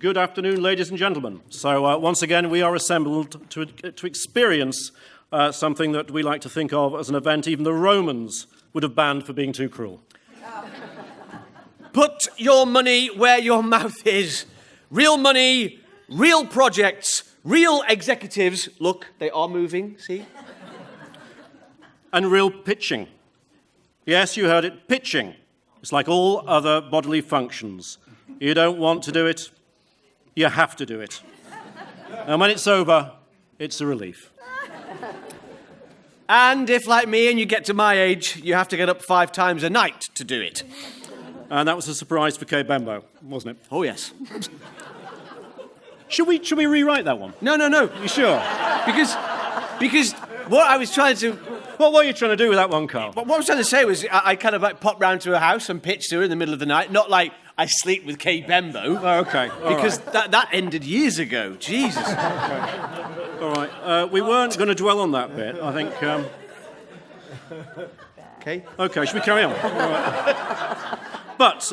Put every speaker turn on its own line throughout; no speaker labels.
Good afternoon, ladies and gentlemen. So once again, we are assembled to experience something that we like to think of as an event even the Romans would have banned for being too cruel.
Put your money where your mouth is. Real money, real projects, real executives. Look, they are moving, see?
And real pitching. Yes, you heard it, pitching. It's like all other bodily functions. You don't want to do it, you have to do it. And when it's over, it's a relief.
And if, like me, and you get to my age, you have to get up 5 times a night to do it.
And that was a surprise for Kay Bembo, wasn't it?
Oh, yes.
Should we rewrite that one?
No.
You sure?
Because what I was trying to...
What were you trying to do with that one, Carl?
What I was trying to say was I kind of like popped round to her house and pitched to her in the middle of the night. Not like I sleep with Kay Bembo.
Oh, OK.
Because that ended years ago. Jesus.
All right. We weren't going to dwell on that bit. I think...
OK.
OK, should we carry on? All right. But,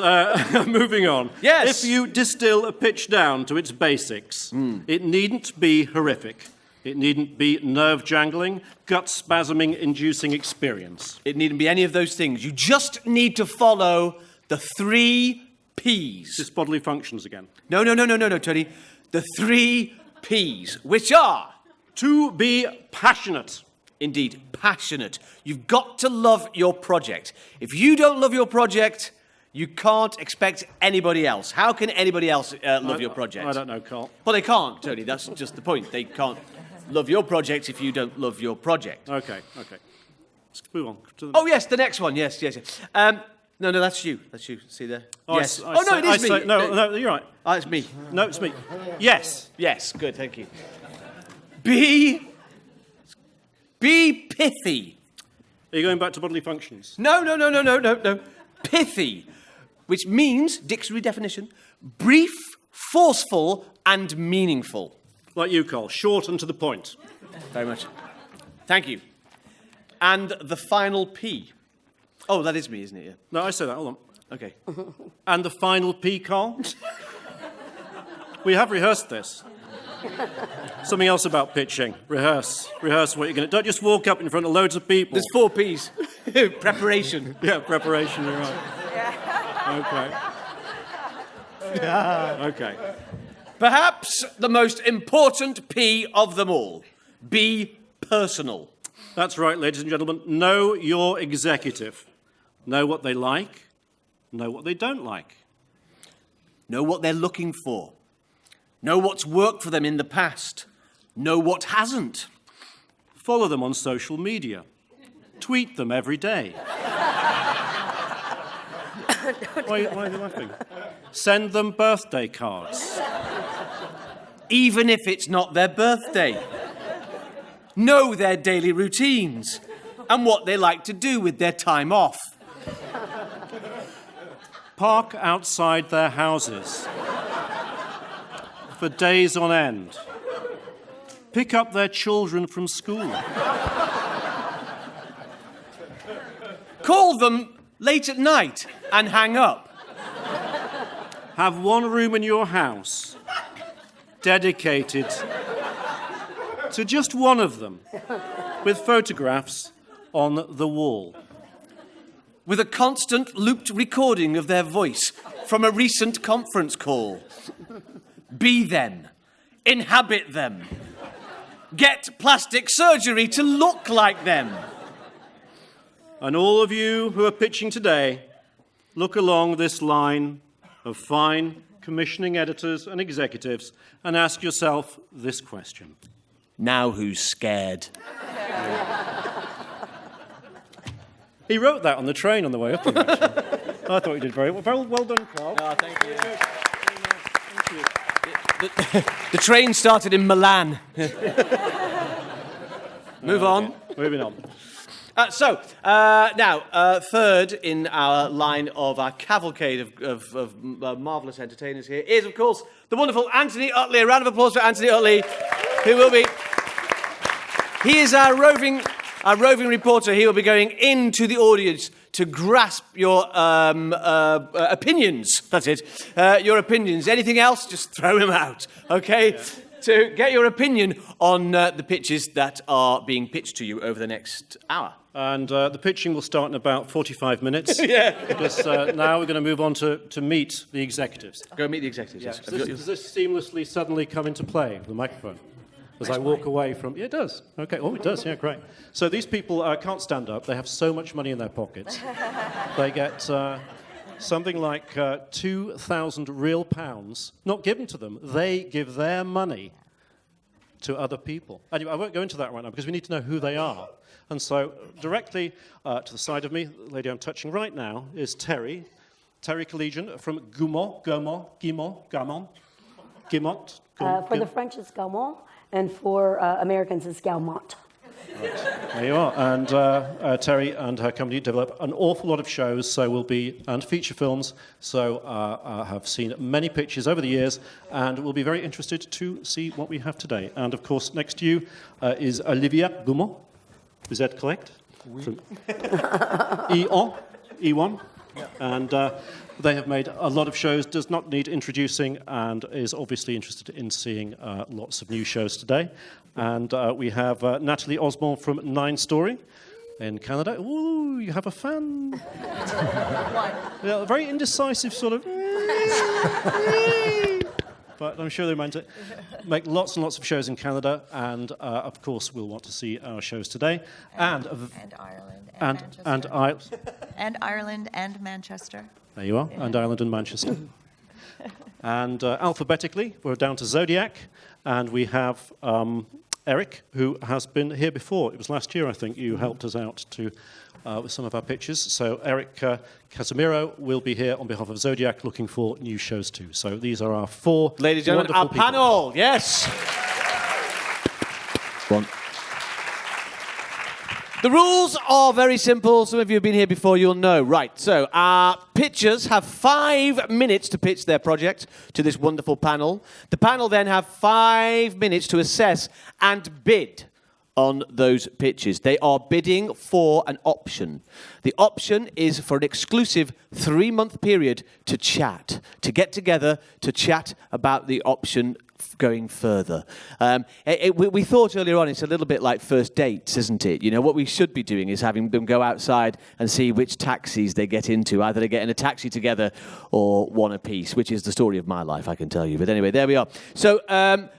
moving on.
Yes.
If you distill a pitch down to its basics, it needn't be horrific. It needn't be nerve-jangling, gut-spasming inducing experience.
It needn't be any of those things. You just need to follow the 3 Ps.
It's bodily functions again.
No, Tony. The 3 Ps, which are...
To be passionate.
Indeed, passionate. You've got to love your project. If you don't love your project, you can't expect anybody else. How can anybody else love your project?
I don't know, Carl.
Well, they can't, Tony. That's just the point. They can't love your project if you don't love your project.
OK. Let's move on.
Oh, yes, the next one. Yes. No, that's you. That's you. See there? Yes.
No, it is me. No, you're right.
Oh, it's me.
No, it's me. Yes.
Yes, good, thank you. Be pithy.
Are you going back to bodily functions?
No. Pithy, which means, dictionary definition, brief, forceful, and meaningful.
Like you, Carl. Short and to the point.
Very much. Thank you. And the final P. Oh, that is me, isn't it? Yeah.
No, I say that. Hold on.
Okay.
And the final P, Carl? We have rehearsed this. Something else about pitching. Rehearse what you're going to... Don't just walk up in front of loads of people.
There's 4 Ps. Preparation.
Yeah, preparation, you're right. OK.
Perhaps the most important P of them all. Be personal.
That's right, ladies and gentlemen. Know your executive. Know what they like. Know what they don't like.
Know what they're looking for. Know what's worked for them in the past. Know what hasn't.
Follow them on social media. Tweet them every day. Why are you laughing? Send them birthday cards.
Even if it's not their birthday. Know their daily routines and what they like to do with their time off.
Park outside their houses for days on end. Pick up their children from school.
Call them late at night and hang up.
Have one room in your house dedicated to just one of them, with photographs on the wall.
With a constant looped recording of their voice from a recent conference call. Be them. Inhabit them. Get plastic surgery to look like them.
And all of you who are pitching today, look along this line of fine commissioning editors and executives and ask yourself this question.
Now who's scared?
He wrote that on the train on the way up here, actually. I thought he did very well. Well done, Carl.
Oh, thank you. The train started in Milan. Move on.
Moving on.
Now, third in our line of our cavalcade of marvellous entertainers here is, of course, the wonderful Anthony Utley. A round of applause for Anthony Utley, who will be... He is our roving reporter. He will be going into the audience to grasp your opinions. That's it. Your opinions. Anything else? Just throw them out, okay? Yeah. To get your opinion on the pitches that are being pitched to you over the next hour.
And the pitching will start in about 45 minutes. Yeah. Because now we're going to move on to meet the executives.
Go meet the executives.
Yeah. Does this seamlessly suddenly come into play, the microphone? As I walk away from... Yeah, it does. Okay. Oh, it does. Yeah, great. So these people can't stand up. They have so much money in their pockets. They get something like 2,000 real pounds, not given to them. They give their money to other people. Anyway, I won't go into that right now because we need to know who they are. And so directly to the side of me, the lady I'm touching right now, is Terry Collegian from Guimont.
For the French, it's Gaumont, and for Americans, it's Gaumont.
Right. There you are. And Terry and her company develop an awful lot of shows, and feature films, so have seen many pitches over the years, and will be very interested to see what we have today. And of course, next to you is Olivia Guimont. Is that correct? Oui. From E1. Yeah. And they have made a lot of shows, does not need introducing, and is obviously interested in seeing lots of new shows today. And we have Natalie Osborne from 9 Story in Canada. Ooh, you have a fan. Yeah, very indecisive sort of... But I'm sure they meant it. Make lots and lots of shows in Canada, and of course we'll want to see our shows today. And
Ireland
and
Ireland and Manchester.
There you are, and Ireland and Manchester. And alphabetically, we're down to Zodiac, and we have Eric, who has been here before. It was last year, I think, you helped us out with some of our pitches. So Eric Casimiro will be here on behalf of Zodiac looking for new shows too. So these are our 4
ladies and gentlemen, our
people.
Panel. Yes. The rules are very simple. Some of you have been here before, you'll know. Right, so our pitchers have 5 minutes to pitch their project to this wonderful panel. The panel then have 5 minutes to assess and bid on those pitches. They are bidding for an option. The option is for an exclusive 3-month period to chat, to get together, to chat about the option going further. We thought earlier on it's a little bit like first dates, isn't it? You know, what we should be doing is having them go outside and see which taxis they get into. Either they get in a taxi together or one apiece, which is the story of my life, I can tell you. But anyway, there we are. So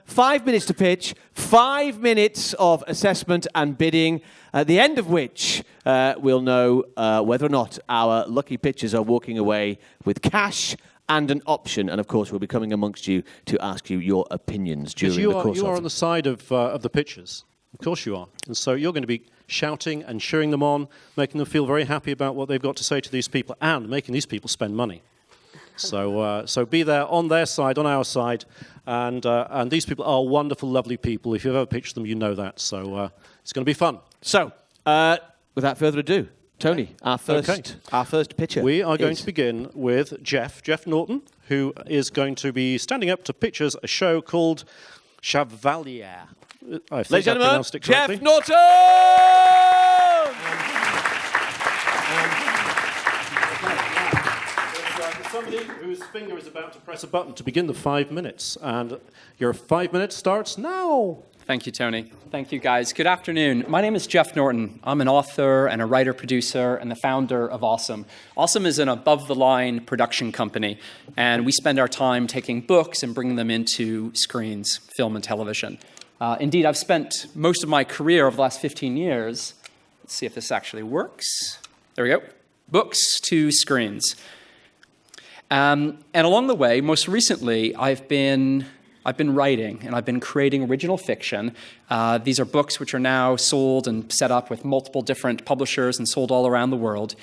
5 minutes to pitch, 5 minutes of assessment and bidding, at the end of which we'll know whether or not our lucky pitchers are walking away with cash and an option, and of course we'll be coming amongst you to ask you your opinions during the course of it.
You are on the side of the pitchers. Of course you are. And so you're going to be shouting and cheering them on, making them feel very happy about what they've got to say to these people, and making these people spend money. So be there on their side, on our side, and these people are wonderful, lovely people. If you've ever pitched them, you know that. So it's going to be fun.
So, without further ado, Tony, our first pitcher.
We are going to begin with Jeff Norton, who is going to be standing up to pitch us a show called Chevalier. I think I pronounced it correctly.
Jeff Norton!
Somebody whose finger is about to press a button to begin the 5 minutes. And your 5 minutes starts now.
Thank you, Tony. Thank you, guys. Good afternoon. My name is Jeff Norton. I'm an author and a writer-producer and the founder of Awesome. Awesome is an above-the-line production company, and we spend our time taking books and bringing them into screens, film and television. Indeed, I've spent most of my career over the last 15 years, let's see if this actually works. There we go. Books to screens. And along the way, most recently, I've been writing, and I've been creating original fiction. These are books which are now sold and set up with multiple different publishers and sold all around the world.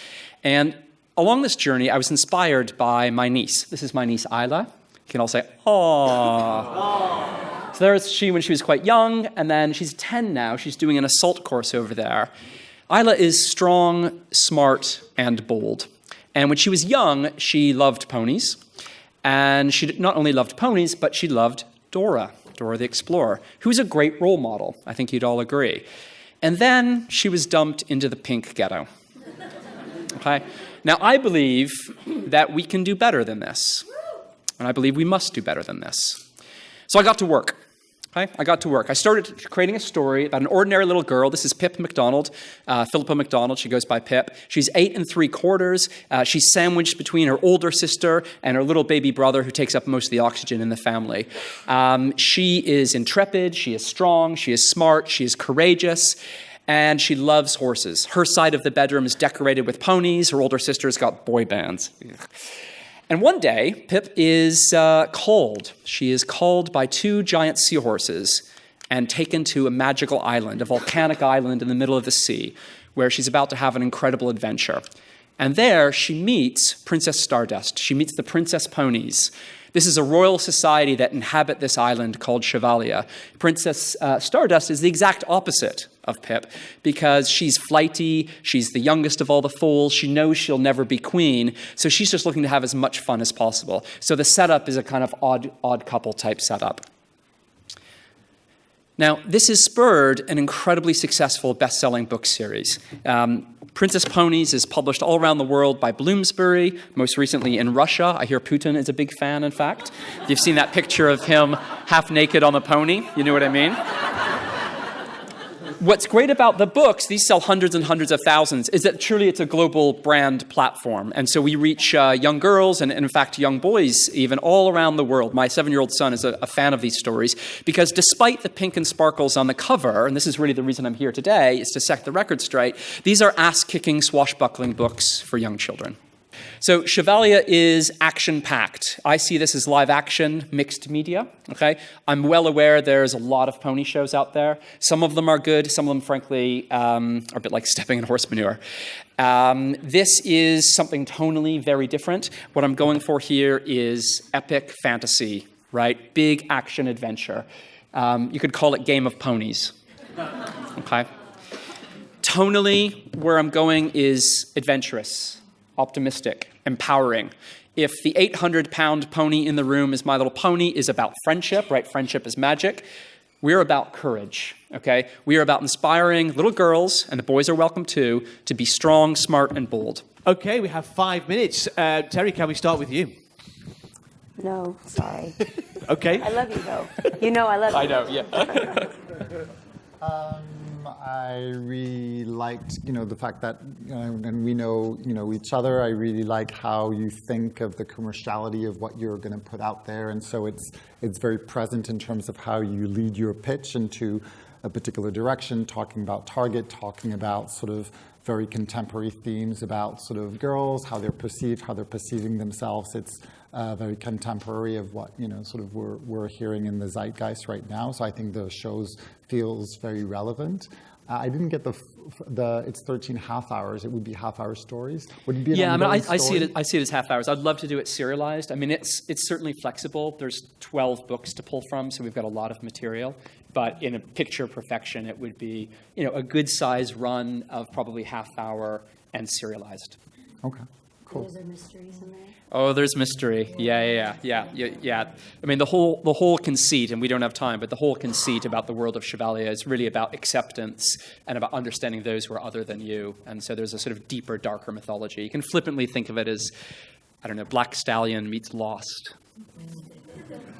And along this journey, I was inspired by my niece. This is my niece, Isla. You can all say, "Aww." So there's she when she was quite young, and then she's 10 now. She's doing an assault course over there. Isla is strong, smart, and bold. And when she was young, she loved ponies. And she not only loved ponies, but she loved Dora the Explorer, who's a great role model. I think you'd all agree. And then she was dumped into the pink ghetto. Okay? Now, I believe that we can do better than this. And I believe we must do better than this. So I got to work. Okay? I got to work. I started creating a story about an ordinary little girl. This is Pip McDonald, Philippa McDonald. She goes by Pip. She's 8 3/4. She's sandwiched between her older sister and her little baby brother who takes up most of the oxygen in the family. She is intrepid. She is strong. She is smart. She is courageous. And she loves horses. Her side of the bedroom is decorated with ponies. Her older sister's got boy bands. And one day, Pip is called. She is called by 2 giant seahorses and taken to a magical island, a volcanic island in the middle of the sea, where she's about to have an incredible adventure. And there, she meets Princess Stardust. She meets the princess ponies. This is a royal society that inhabit this island called Chevalia. Princess Stardust is the exact opposite of Pip because she's flighty, she's the youngest of all the foals, she knows she'll never be queen, so she's just looking to have as much fun as possible. So the setup is a kind of odd couple type setup. Now, this has spurred an incredibly successful best-selling book series. Princess Ponies is published all around the world by Bloomsbury, most recently in Russia. I hear Putin is a big fan, in fact. You've seen that picture of him half naked on the pony. You know what I mean? What's great about the books, these sell hundreds and hundreds of thousands, is that truly it's a global brand platform. And so we reach young girls and, in fact, young boys even all around the world. My 7-year-old son is a fan of these stories because despite the pink and sparkles on the cover, and this is really the reason I'm here today, is to set the record straight, these are ass-kicking, swashbuckling books for young children. So Chevalia is action-packed. I see this as live-action, mixed media, okay? I'm well aware there's a lot of pony shows out there. Some of them are good. Some of them, frankly, are a bit like stepping in horse manure. This is something tonally very different. What I'm going for here is epic fantasy, right? Big action adventure. You could call it Game of Ponies, okay? Tonally, where I'm going is adventurous, optimistic, empowering. If the 800-pound pony in the room is My Little Pony is about friendship, right? Friendship is magic. We're about courage, okay? We are about inspiring little girls, and the boys are welcome too, to be strong, smart, and bold.
Okay, we have 5 minutes. Terry, can we start with you?
No, sorry.
Okay.
I love you, though. You know I love you.
I know, yeah.
I really liked, the fact that, and we know, each other. I really like how you think of the commerciality of what you're going to put out there, and so it's very present in terms of how you lead your pitch into a particular direction, talking about Target, talking about sort of very contemporary themes about sort of girls, how they're perceived, how they're perceiving themselves. It's very contemporary of what sort of we're hearing in the zeitgeist right now. So I think the shows feels very relevant. I didn't get the it's 13 half hours. It would be half-hour stories. Would it be an ongoing story?
I see it as half hours. I'd love to do it serialized. I mean, it's certainly flexible. There's 12 books to pull from, so we've got a lot of material. But in a picture perfection, it would be a good size run of probably half hour and serialized.
Okay, cool.
Is there mysteries in there?
Oh, there's mystery. Yeah. I mean, the whole conceit, and we don't have time, but the whole conceit about the world of Chevalia is really about acceptance and about understanding those who are other than you. And so there's a sort of deeper, darker mythology. You can flippantly think of it as, Black Stallion meets Lost.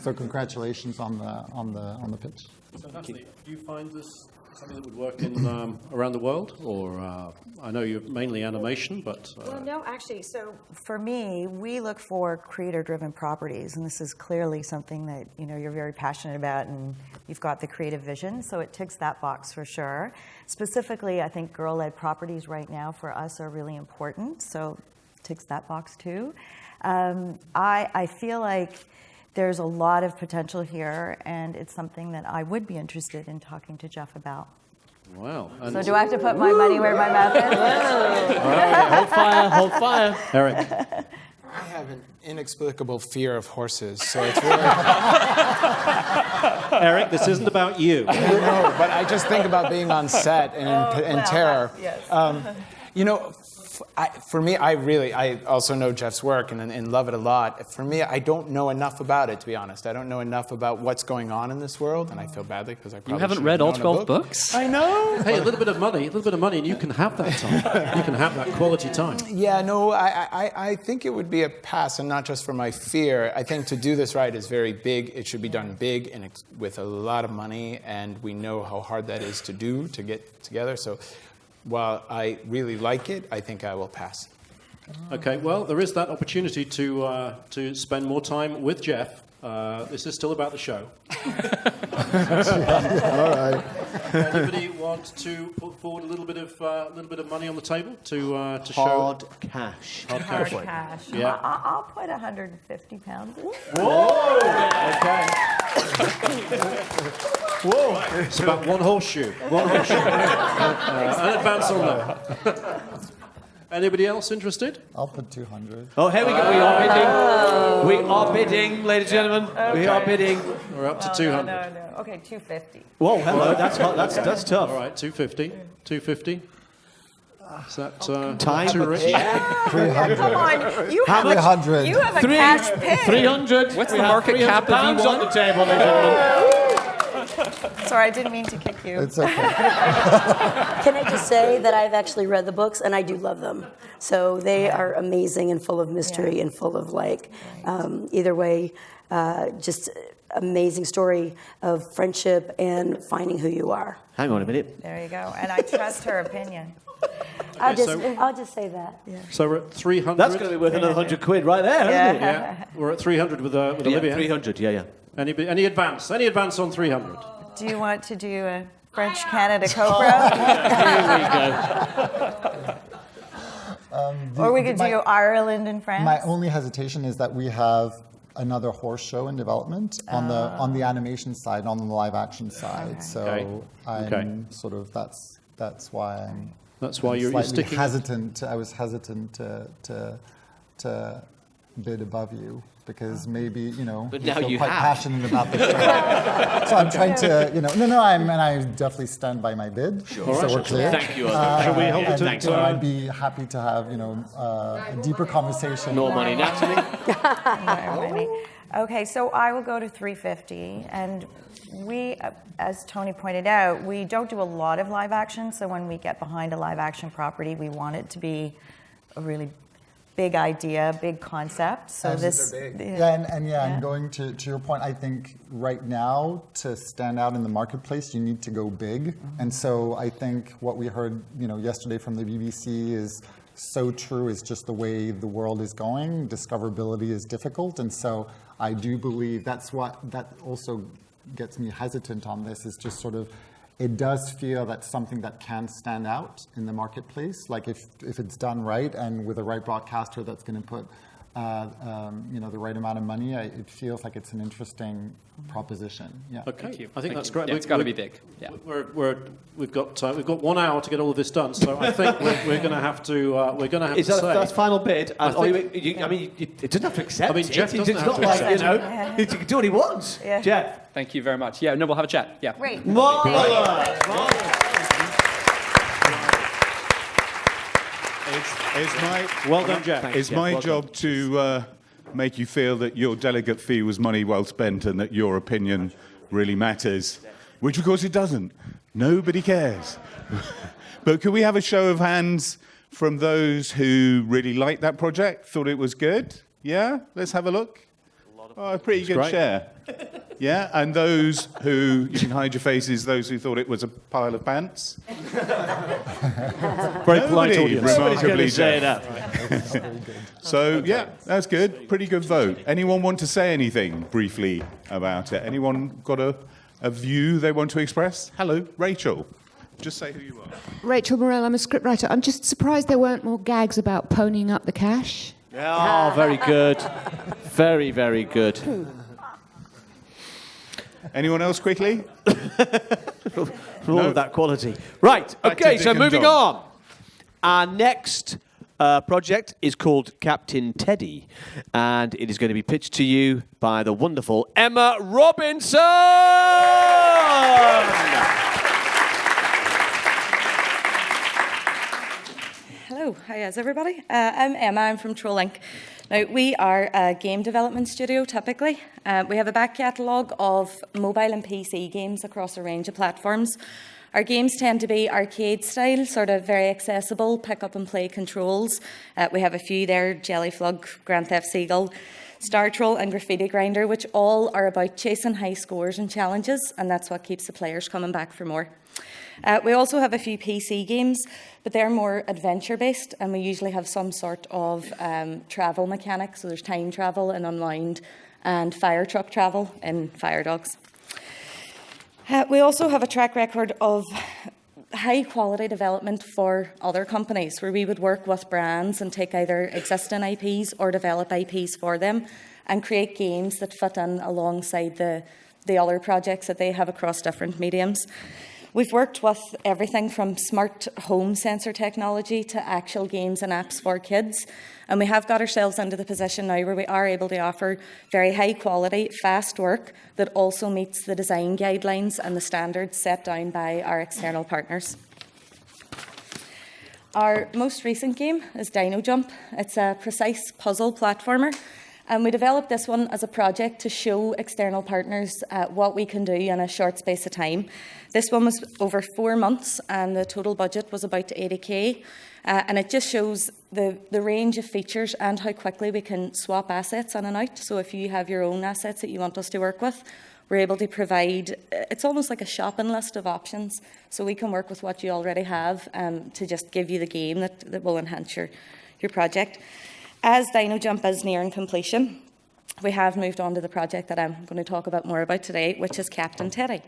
So congratulations on the pitch.
So Natalie, do you find this something that would work in around the world? Or I know you're mainly animation, but...
Well, no, actually, so for me, we look for creator-driven properties, and this is clearly something that, you're very passionate about, and you've got the creative vision, so it ticks that box for sure. Specifically, I think girl-led properties right now for us are really important, so ticks that box too. I feel like there's a lot of potential here, and it's something that I would be interested in talking to Jeff about.
Wow. And
So do I have to put my money where my mouth is?
Hold fire.
Eric.
I have an inexplicable fear of horses, so it's really...
Eric, this isn't about you.
No, but I just think about being on set and terror.
Yes.
For me, I also know Jeff's work and love it a lot. For me, I don't know enough about it, to be honest. I don't know enough about what's going on in this world, and I feel badly because I probably
You haven't
should
read
have
all
known a
12
book.
books?
I know.
Hey, a little bit of money, and you can have that time. You can have that quality time.
Yeah, no, I think it would be a pass, and not just for my fear. I think to do this right is very big. It should be done big and with a lot of money, and we know how hard that is to do, to get together. So while I really like it, I think I will pass.
Okay, well, there is that opportunity to spend more time with Jeff. This is still about the show.
All right.
Anybody want to put forward a little bit of money on the table to show
Hard cash.
Hard cash.
Yeah.
I'll put 150 pounds in.
Okay. Whoa! It's about one horseshoe. An advance on that. Anybody else interested?
I'll put 200.
Oh, here we go. We are bidding. We are bidding, ladies and gentlemen. We are bidding.
We're up to 200.
No. Okay, 250.
Whoa, hello. That's tough.
All right, 250. 250. Is that
Time.
too rich?
300.
Come on, you
How
have
much?
300.
You have a cash pay.
300.
What's
We
the
have
market cap of
£300
E1?
on the table, ladies and gentlemen.
Sorry, I didn't mean to kick you.
It's okay.
Can I just say that I've actually read the books and I do love them. So they are amazing and full of mystery and full of either way, just amazing story of friendship and finding who you are.
Hang on a minute.
There you go. And I trust her opinion.
I'll just say that.
So we're at 300.
That's going to be worth another £100 right there, isn't it?
Yeah, we're at 300 with Olivia.
300, yeah.
Any advance? Any advance on 300?
Do you want to do a French-Canada Cobra?
Here we go.
Or we could do Ireland and France?
My only hesitation is that we have another horse show in development on the animation side, on the live action side.
Okay.
So
Okay.
I'm sort of that's why I'm.
That's why
I'm
you're
slightly
sticking.
hesitant. I was hesitant to bid above you because maybe
But
you
now
feel
you
quite
have.
passionate about the show. So I'm trying to I definitely stand by my bid. So we're clear.
Thank you.
Shall we hold it to
And so I'd be happy to have a deeper conversation.
More money, Natalie.
More money. Okay, so I will go to 350, and we, as Tony pointed out, we don't do a lot of live action, so when we get behind a live action property, we want it to be a really big idea, big concept. So
And going to your point, I think right now to stand out in the marketplace, you need to go big. And so I think what we heard, yesterday from the BBC is so true. Is just the way the world is going. Discoverability is difficult, and so I do believe that also gets me hesitant on this. Is just sort of. It does feel that's something that can stand out in the marketplace. Like if it's done right and with the right broadcaster that's going to put the right amount of money, it feels like it's an interesting proposition. Yeah.
Okay, I think that's great.
Yeah, it's got to be big. Yeah.
We've got 1 hour to get all of this done, so I think we're going to have to
Is that
say.
that's final bid?
I
It doesn't have to accept.
I mean, Jeff
it.
doesn't
It's
have
not
to
like
accept
he can do what he wants.
Yeah.
Jeff.
Thank you very much. Yeah, no, we'll have a chat. Yeah.
Great.
Well done, Jeff.
Thanks,
It's
Jeff.
my
Well
job to make you feel that your delegate fee was money well spent and that your opinion really matters, which of course it doesn't. Nobody cares. But could we have a show of hands from those who really liked that project, thought it was good? Yeah? Let's have a look. Oh, a pretty good
great.
share. Yeah? And those who, you can hide your faces, those who thought it was a pile of pants?
Very polite
Nobody,
audience.
remarkably,
say
Jeff.
that.
So, yeah, that's good. Pretty good vote. Anyone want to say anything briefly about it? Anyone got a view they want to express? Hello, Rachel. Just say who you are.
Rachel Morell, I'm a scriptwriter. I'm just surprised there weren't more gags about ponying up the cash.
Oh, very good. Very, very good.
Anyone else quickly?
All of that quality. Right,
Back to
okay,
Dick
so
and
moving
Dom.
on. Our next project is called Captain Teddy, and it is going to be pitched to you by the wonderful Emma Robinson!
Hello So, hi, is everybody? I'm Emma, I'm from Troll Inc. Now, we are a game development studio, typically. We have a back catalogue of mobile and PC games across a range of platforms. Our games tend to be arcade style, sort of very accessible, pick up and play controls. We have a few there, Jellyflug, Grand Theft Seagull, Star Troll and Graffiti Grinder, which all are about chasing high scores and challenges, and that's what keeps the players coming back for more. We also have a few PC games, but they're more adventure-based, and we usually have some sort of travel mechanic. So there's time travel in Unwind and fire truck travel in Fire Dogs. We also have a track record of high-quality development for other companies, where we would work with brands and take either existing IPs or develop IPs for them and create games that fit in alongside the other projects that they have across different mediums. We've worked with everything from smart home sensor technology to actual games and apps for kids. And we have got ourselves into the position now where we are able to offer very high quality, fast work that also meets the design guidelines and the standards set down by our external partners. Our most recent game is Dino Jump. It's a precise puzzle platformer. And we developed this one as a project to show external partners what we can do in a short space of time. This one was over 4 months, and the total budget was about 80k. And it just shows the range of features and how quickly we can swap assets in and out. So if you have your own assets that you want us to work with, we're able to provide, it's almost like a shopping list of options. So we can work with what you already have to just give you the game that will enhance your project. As Dino Jump is nearing completion, we have moved on to the project that I'm going to talk about more about today, which is Captain Teddy.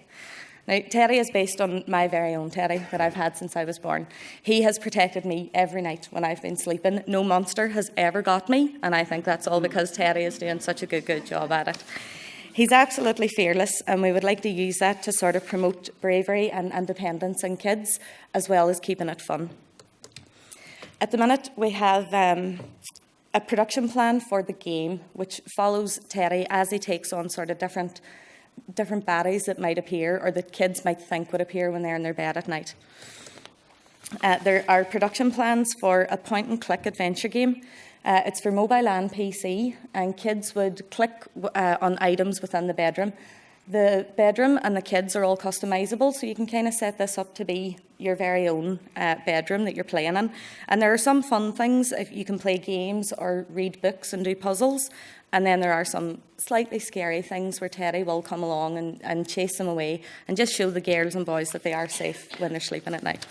Now, Teddy is based on my very own Teddy that I've had since I was born. He has protected me every night when I've been sleeping. No monster has ever got me, and I think that's all because Teddy is doing such a good job at it. He's absolutely fearless, and we would like to use that to sort of promote bravery and independence in kids, as well as keeping it fun. At the minute, we have a production plan for the game, which follows Teddy as he takes on sort of different baddies that might appear or that kids might think would appear when they're in their bed at night. There are production plans for a point-and-click adventure game. It's for mobile and PC, and kids would click on items within the bedroom. The bedroom and the kids are all customisable, so you can kind of set this up to be your very own bedroom that you're playing in. And there are some fun things. If you can play games or read books and do puzzles. And then there are some slightly scary things where Teddy will come along and chase them away and just show the girls and boys that they are safe when they're sleeping at night.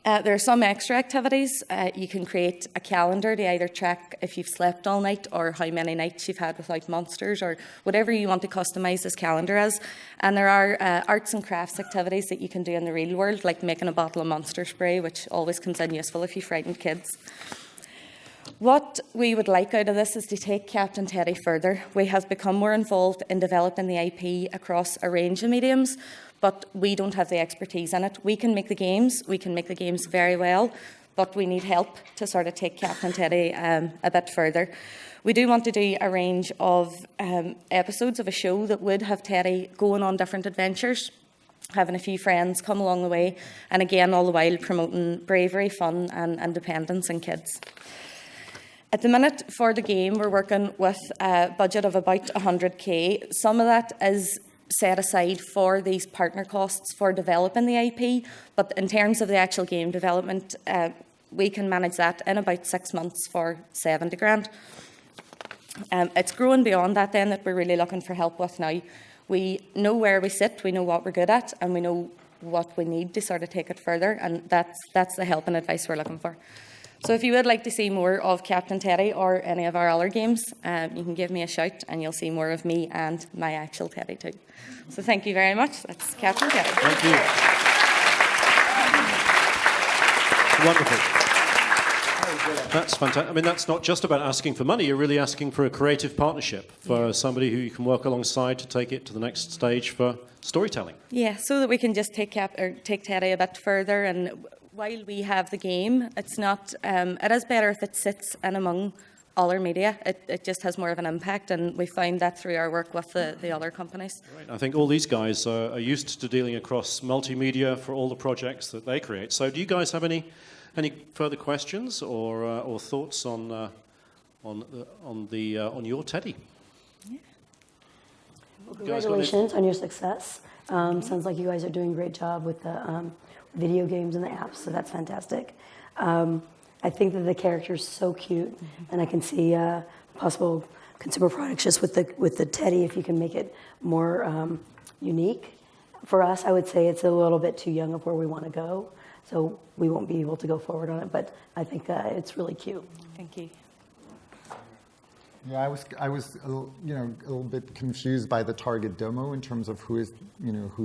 There are some extra activities. You can create a calendar to either track if you've slept all night or how many nights you've had without monsters or whatever you want to customise this calendar as. And there are arts and crafts activities that you can do in the real world, like making a bottle of monster spray, which always comes in useful if you frighten kids. What we would like out of this is to take Captain Teddy further. We have become more involved in developing the IP across a range of mediums, but we don't have the expertise in it. We can make the games very well, but we need help to sort of take Captain Teddy a bit further. We do want to do a range of episodes of a show that would have Teddy going on different adventures, having a few friends come along the way, and again, all the while promoting bravery, fun, and independence in kids. At the minute, for the game, we're working with a budget of about 100k. Some of that is set aside for these partner costs for developing the IP, but in terms of the actual game development, we can manage that in about 6 months for 70 grand. It's growing beyond that then that we're really looking for help with now. We know where we sit, we know what we're good at, and we know what we need to sort of take it further, and that's the help and advice we're looking for. So if you would like to see more of Captain Teddy or any of our other games, you can give me a shout and you'll see more of me and my actual Teddy too. So thank you very much. That's Captain Teddy.
Thank you. Wonderful. That's fantastic. I mean, that's not just about asking for money. You're really asking for a creative partnership for somebody who you can work alongside to take it to the next stage for storytelling.
Yeah, so that we can just take Teddy a bit further. And while we have the game, it's not. It is better if it sits in among other media. It just has more of an impact, and we found that through our work with the other companies.
Right. I think all these guys are used to dealing across multimedia for all the projects that they create. So do you guys have any Any further questions or thoughts on your teddy?
Well, congratulations on your success. Sounds like you guys are doing a great job with the video games and the apps, so that's fantastic. I think that the character is so cute, and I can see possible consumer products just with the teddy if you can make it more unique. For us, I would say it's a little bit too young of where we want to go, so we won't be able to go forward on it. But I think it's really cute.
Thank you.
Yeah, I was a little bit confused by the target demo in terms of who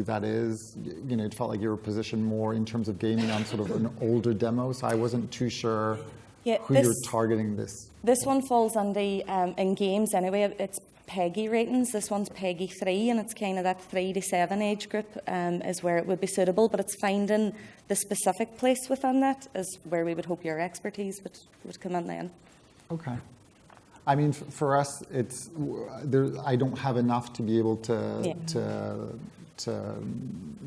that is. It felt like you were positioned more in terms of gaming on sort of an older demo, so I wasn't too sure who you're targeting this.
This one falls under in games anyway. It's PEGI ratings. This one's PEGI 3, and it's kind of that 3 to 7 age group is where it would be suitable. But it's finding the specific place within that is where we would hope your expertise would come in then.
Okay. I mean, for us, I don't have enough to be able to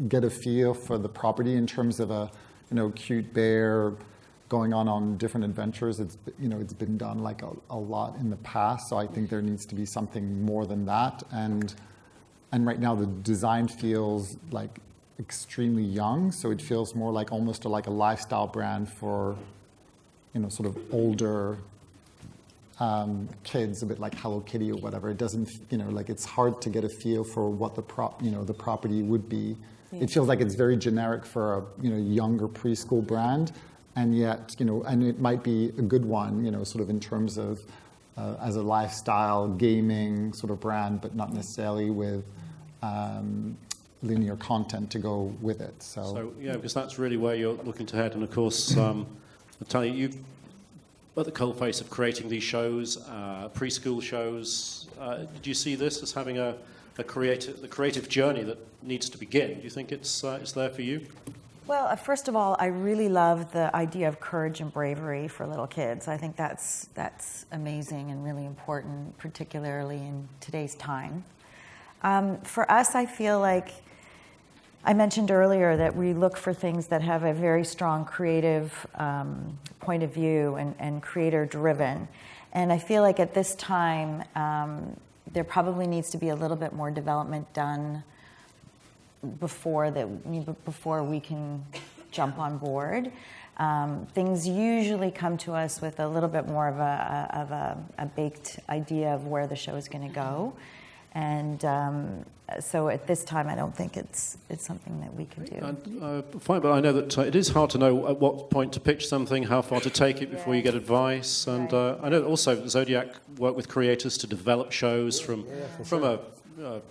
get a feel for the property in terms of a cute bear going on different adventures. It's been done like a lot in the past, so I think there needs to be something more than that. And right now the design feels like extremely young, so it feels more like almost like a lifestyle brand for sort of older kids, a bit like Hello Kitty or whatever. It doesn't, like it's hard to get a feel for what the property would be. Yeah. It feels like it's very generic for a younger preschool brand, and yet and it might be a good one, sort of in terms of as a lifestyle gaming sort of brand, but not necessarily with linear content to go with it. So
yeah, because that's really where you're looking to head, and of course, Natalia, you. At the coalface of creating these shows, preschool shows, did you see this as having the creative journey that needs to begin? Do you think it's there for you?
Well, first of all, I really love the idea of courage and bravery for little kids. I think that's amazing and really important, particularly in today's time. For us, I feel like I mentioned earlier that we look for things that have a very strong creative point of view and creator-driven. And I feel like at this time, there probably needs to be a little bit more development done before we can jump on board. Things usually come to us with a little bit more of a baked idea of where the show is going to go. And so at this time, I don't think it's something that we can do.
Fine, but I know that it is hard to know at what point to pitch something, how far to take it before you get advice. And I know that also Zodiac work with creators to develop shows from a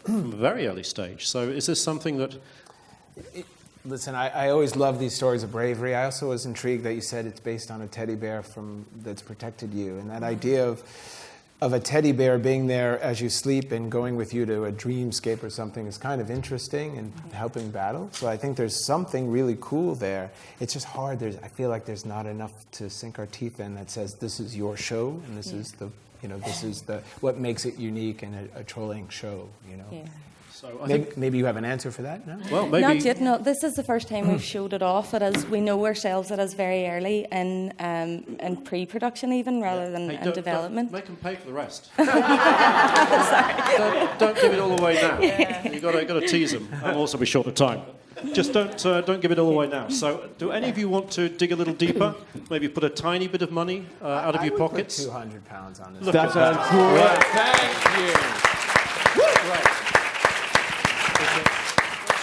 very early stage. So is this something that...
Listen, I always love these stories of bravery. I also was intrigued that you said it's based on a teddy bear that's protected you. And that idea of a teddy bear being there as you sleep and going with you to a dreamscape or something is kind of interesting and helping battle. So I think there's something really cool there. It's just hard. I feel like there's not enough to sink our teeth in that says this is your show and this is what makes it unique and a trolling show.
Yeah.
So I think
maybe you have an answer for that? No?
Well, maybe
not yet. No, this is the first time we've showed it off. We know ourselves it is very early in pre-production even rather than in development.
Don't make them pay for the rest. don't give it all away now. Yeah. You've got to tease them. And also be short of time. Just don't give it all away now. So, do any of you want to dig a little deeper? Maybe put a tiny bit of money out of your pockets.
I would put £200 on this.
That sounds great. Thank you.
Right.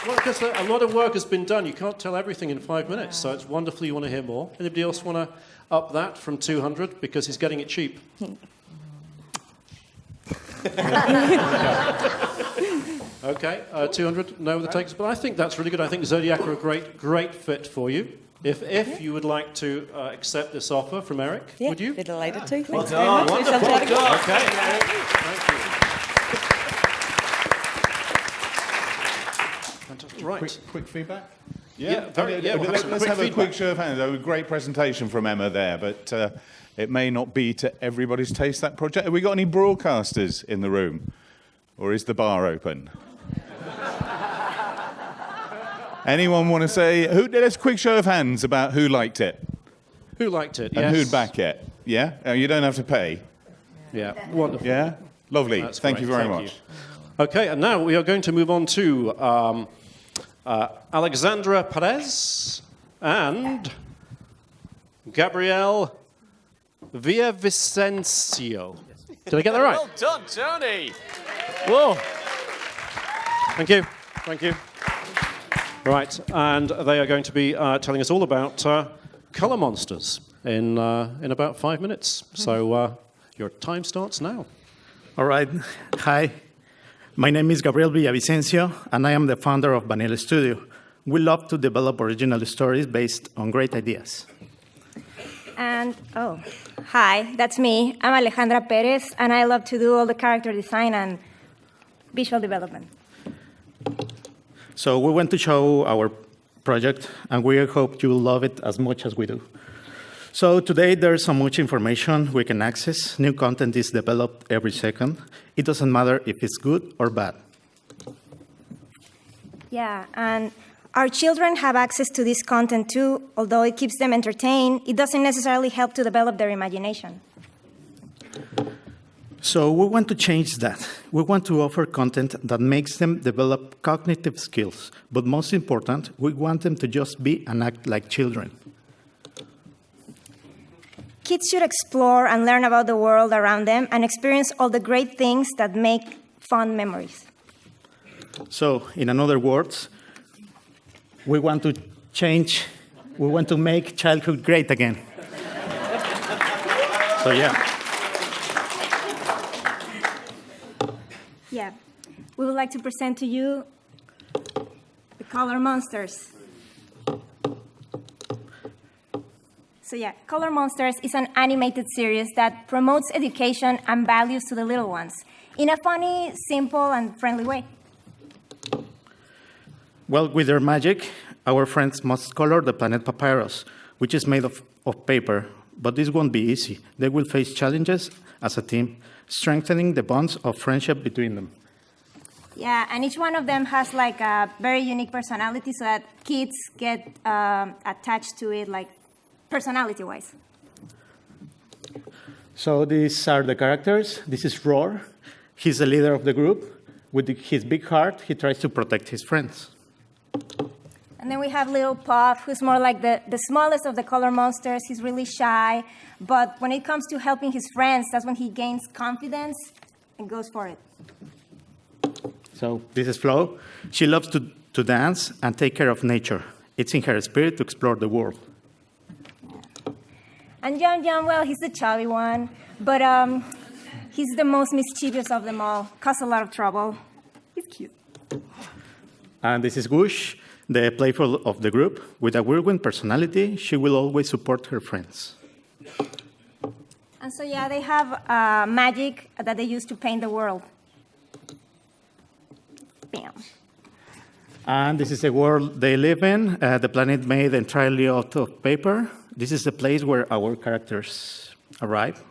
Well, because a lot of work has been done. You can't tell everything in 5 minutes, so it's wonderful you want to hear more. Anybody else want to up that from 200 because he's getting it cheap? Okay, 200, no the takes. But I think that's really good. I think Zodiac are a great fit for you. If you would like to accept this offer from Eric, would you?
Be delighted to.
Well
Thanks very much.
Wonderful.
Well done.
Okay, Eric, thank you. Fantastic. Right.
Quick feedback?
Let's
Let's have a quick show of hands. A great presentation from Emma there, but it may not be to everybody's taste, that project. Have we got any broadcasters in the room? Or is the bar open? Anyone want to say, let's quick show of hands about who liked it?
Who liked it?
And
Yes.
who'd back it? Yeah? You don't have to pay.
Yeah, wonderful.
Yeah? Lovely.
That's
Thank you
great.
very
Thank
much.
you. Okay, and now we are going to move on to Alexandra Perez and Gabrielle Villavicencio. Did I get that right?
Well done, Tony. Whoa.
Thank you. Thank you. Right, and they are going to be telling us all about colour monsters in about 5 minutes. So your time starts now.
All right. Hi. My name is Gabriel Villavicencio, and I am the founder of Vanilla Studio. We love to develop original stories based on great ideas.
And, hi, that's me. I'm Alejandra Perez, and I love to do all the character design and visual development.
So we want to show our project, and we hope you will love it as much as we do. So today there's so much information we can access. New content is developed every second. It doesn't matter if it's good or bad.
Yeah, and our children have access to this content too. Although it keeps them entertained, it doesn't necessarily help to develop their imagination.
So we want to change that. We want to offer content that makes them develop cognitive skills. But most important, we want them to just be and act like children.
Kids should explore and learn about the world around them and experience all the great things that make fond memories.
So, in other words, we want to make childhood great again. So, yeah.
Yeah, we would like to present to you the Color Monsters. So yeah, Color Monsters is an animated series that promotes education and values to the little ones in a funny, simple, and friendly way.
Well, with their magic, our friends must color the planet Papyrus, which is made of paper. But this won't be easy. They will face challenges as a team, strengthening the bonds of friendship between them.
Yeah, and each one of them has like a very unique personality so that kids get attached to it, like personality-wise.
So these are the characters. This is Roar. He's the leader of the group. With his big heart, he tries to protect his friends.
And then we have little Puff, who's more like the smallest of the Color Monsters. He's really shy, but when it comes to helping his friends, that's when he gains confidence and goes for it.
So this is Flo. She loves to dance and take care of nature. It's in her spirit to explore the world.
And Yum, well, he's the chubby one, but he's the most mischievous of them all, causes a lot of trouble. He's cute.
And this is Whoosh, the playful of the group. With a whirlwind personality, she will always support her friends.
And so, yeah, they have magic that they use to paint the world. Bam.
And this is the world they live in, the planet made entirely out of paper. This is the place where our characters arrive.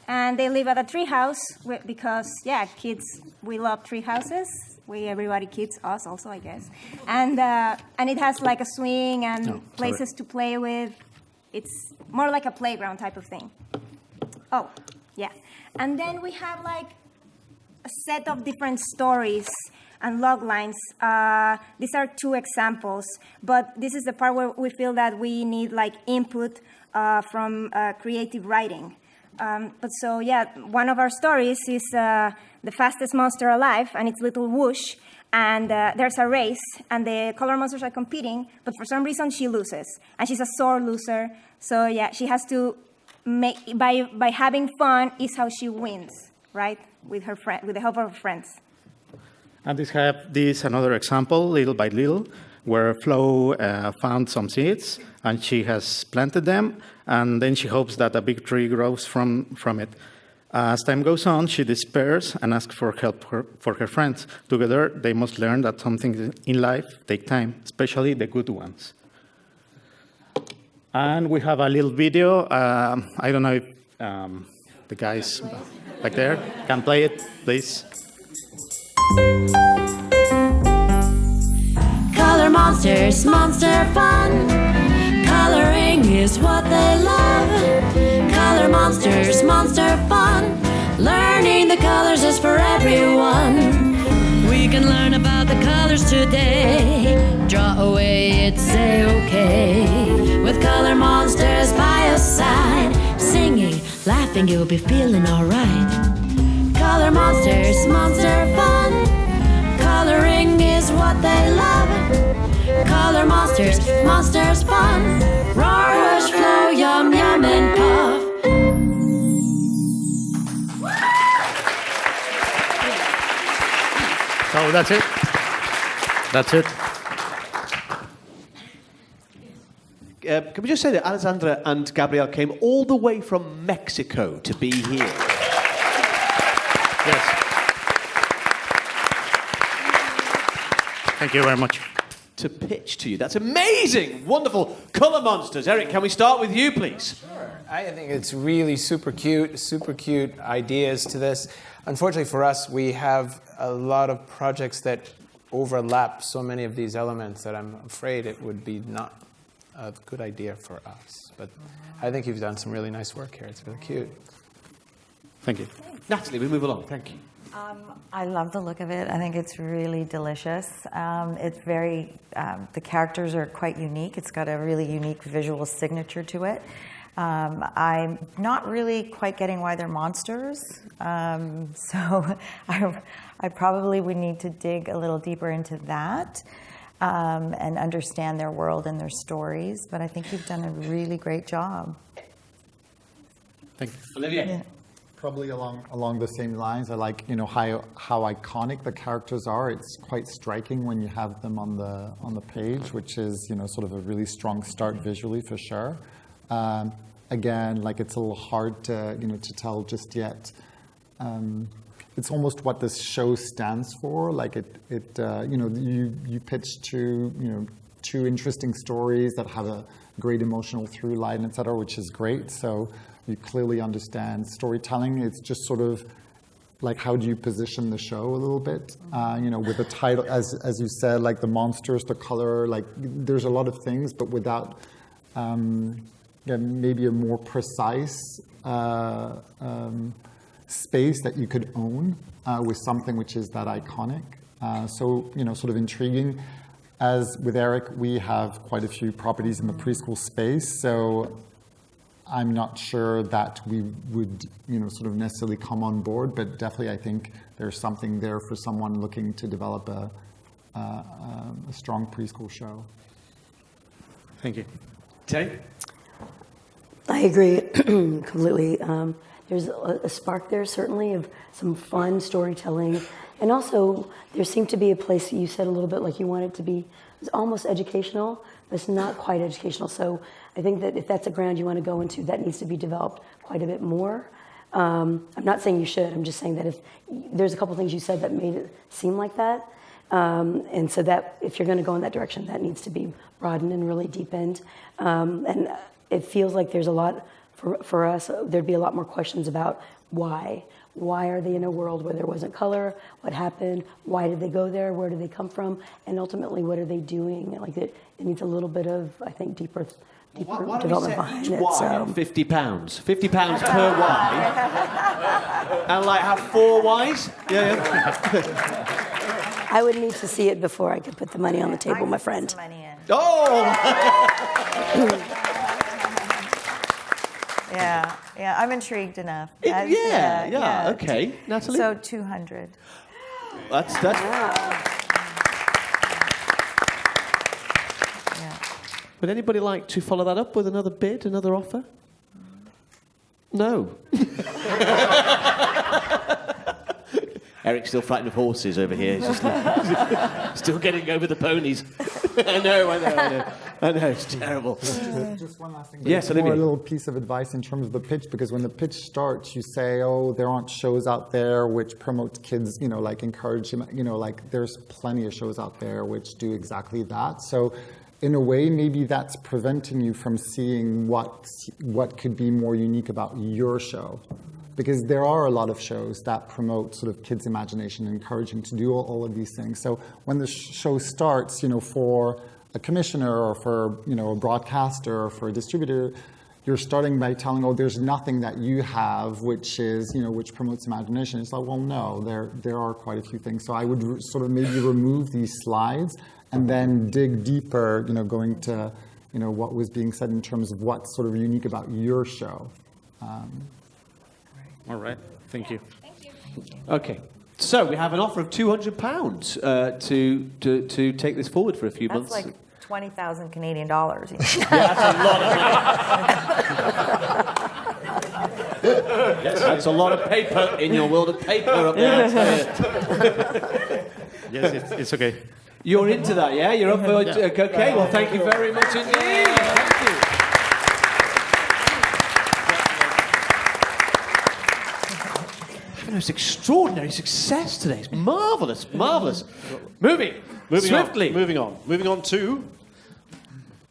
And they live at a tree house because, yeah, kids, we love tree houses. Everybody, kids, us also, I guess. And it has like a swing and places to play with. It's more like a playground type of thing. Oh, yeah. And then we have like a set of different stories and log lines. These are 2 examples, but this is the part where we feel that we need like input from creative writing. But so, yeah, one of our stories is the fastest monster alive, and it's little Whoosh. And there's a race, and the Color Monsters are competing, but for some reason she loses. And she's a sore loser. So, yeah, she has to make, by having fun is how she wins, right? With the help of her friends.
And this another example, little by little, where Flo found some seeds, and she has planted them, and then she hopes that a big tree grows from it. As time goes on, she despairs and asks for help for her friends. Together, they must learn that some things in life take time, especially the good ones. And we have a little video. I don't know if the guys back there can play it, please.
Color Monsters, monster fun. Color monster fun. Learning the colors is for everyone. We can learn about the colors today. Draw away, it's a-okay. With color monsters by your side, singing, laughing, you'll be feeling alright. Color monsters, monster fun. Coloring is what they love. Color monsters, monsters fun. Roar, rush, flow, yum, yum, and puff.
So that's it. That's it.
Can we just say that Alessandra and Gabriel came all the way from Mexico to be here?
Yes. Thank you very much.
To pitch to you. That's amazing. Wonderful. Colour Monsters. Eric, can we start with you, please?
Sure. I think it's really super cute ideas to this. Unfortunately for us, we have a lot of projects that overlap so many of these elements that I'm afraid it would be not a good idea for us. But I think you've done some really nice work here. It's really cute.
Thank you.
Natalie, we move along. Thank you.
I love the look of it. I think it's really delicious. It's very, the characters are quite unique. It's got a really unique visual signature to it. I'm not really quite getting why they're monsters. So I probably would need to dig a little deeper into that and understand their world and their stories. But I think you've done a really great job.
Thank you.
Olivier?
Yeah.
Probably along the same lines. I like, how iconic the characters are. It's quite striking when you have them on the page, which is, sort of a really strong start visually for sure. Again, it's a little hard to tell just yet. It's almost what this show stands for. You pitch two interesting stories that have a great emotional through line, et cetera, which is great. So you clearly understand storytelling. It's just sort of how do you position the show a little bit? With the title, as you said, the monsters, the color, there's a lot of things, but without maybe a more precise space that you could own with something which is that iconic. So, sort of intriguing. As with Eric, we have quite a few properties in the preschool space, so I'm not sure that we would, sort of necessarily come on board, but definitely I think there's something there for someone looking to develop a strong preschool show.
Thank you.
Terry?
I agree completely. There's a spark there, certainly, of some fun storytelling. And also, there seemed to be a place, you said a little bit like you want it to be, it's almost educational, but it's not quite educational. So I think that if that's a ground you want to go into, that needs to be developed quite a bit more. I'm not saying you should. I'm just saying that if there's a couple things you said that made it seem like that. And so that if you're going to go in that direction, that needs to be broadened and really deepened. And it feels like there's a lot for us. There'd be a lot more questions about why. Why are they in a world where there wasn't color? What happened? Why did they go there? Where did they come from? And ultimately, what are they doing? It needs a little bit of, I think, deeper
Why
development behind it.
So. £50. £50 per Y. And have 4 Ys? Yeah.
I would need to see it before I could put the money on the table, my friend.
Put money in.
Oh!
Yeah, I'm intrigued enough.
Yeah, okay. Natalie?
So 200.
That's Would anybody like to follow that up with another bid, another offer? No. Eric's still frightened of horses over here. He's just still getting over the ponies. I know. It's terrible.
Just one last thing.
Yes,
Olivia. More a little piece of advice in terms of the pitch, because when the pitch starts, you say, there aren't shows out there which promote kids, encourage them, there's plenty of shows out there which do exactly that. So in a way, maybe that's preventing you from seeing what could be more unique about your show. Because there are a lot of shows that promote sort of kids' imagination and encourage them to do all of these things. So when the show starts, for a commissioner or for, a broadcaster or for a distributor, you're starting by telling, oh, there's nothing that you have which is, which promotes imagination. It's like, well, no, there are quite a few things. So I would sort of maybe remove these slides and then dig deeper, going to, what was being said in terms of what's sort of unique about your show.
All right. Thank you.
Okay. So we have an offer of £200 to take this forward for a few months.
That's like 20,000 Canadian dollars.
Yeah, that's a lot of money. Yes, that's a lot of paper in your world of paper up there.
Yes, it's okay.
You're into that, yeah? You're up for it? Okay, well, thank you very much indeed. Thank you. It's extraordinary success today. It's marvellous, marvellous. Moving swiftly.
Moving on to